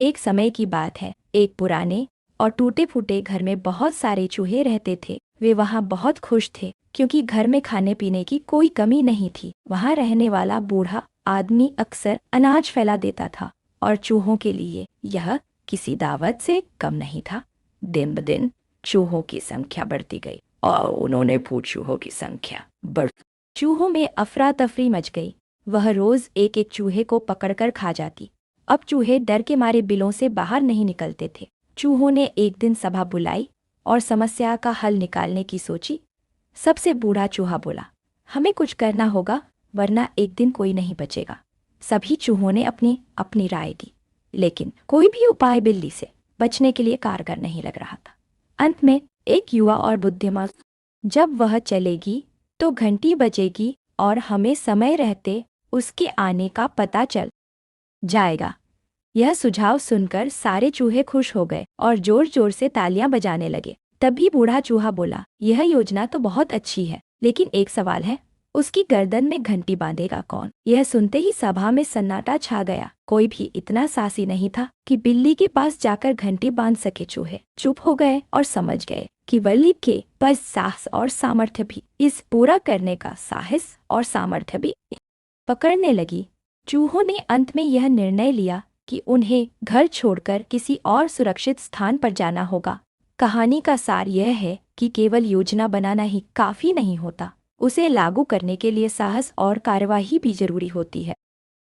एक समय की बात है। एक पुराने और टूटे फूटे घर में बहुत सारे चूहे रहते थे। वे वहाँ बहुत खुश थे क्योंकि घर में खाने पीने की कोई कमी नहीं थी। वहाँ रहने वाला बूढ़ा आदमी अक्सर अनाज फैला देता था और चूहों के लिए यह किसी दावत से कम नहीं था। दिन ब दिन चूहों की संख्या बढ़ती गई और उन्होंने चूहों की संख्या बढ़ चूहों में अफरा तफरी मच गई। वह रोज एक एक चूहे को पकड़कर खा जाती। अब चूहे डर के मारे बिलों से बाहर नहीं निकलते थे। चूहों ने एक दिन सभा बुलाई और समस्या का हल निकालने की सोची। सबसे बूढ़ा चूहा बोला, हमें कुछ करना होगा वरना एक दिन कोई नहीं बचेगा। सभी चूहों ने अपनी अपनी राय दी, लेकिन कोई भी उपाय बिल्ली से बचने के लिए कारगर नहीं लग रहा था। अंत में एक युवा और बुद्धिमान, जब वह चलेगी तो घंटी बजेगी और हमें समय रहते उसके आने का पता चल जाएगा। यह सुझाव सुनकर सारे चूहे खुश हो गए और जोर जोर से तालियां बजाने लगे। तभी बूढ़ा चूहा बोला, यह योजना तो बहुत अच्छी है, लेकिन एक सवाल है, उसकी गर्दन में घंटी बांधेगा कौन? यह सुनते ही सभा में सन्नाटा छा गया। कोई भी इतना साहसी नहीं था कि बिल्ली के पास जाकर घंटी बांध सके। चूहे चुप हो गए और समझ गए कि बिल्ली के पास साहस और सामर्थ्य भी इस पूरा करने का साहस और सामर्थ्य भी पकड़ने लगी। चूहों ने अंत में यह निर्णय लिया कि उन्हें घर छोड़कर किसी और सुरक्षित स्थान पर जाना होगा। कहानी का सार यह है कि केवल योजना बनाना ही काफी नहीं होता, उसे लागू करने के लिए साहस और कार्यवाही भी जरूरी होती है।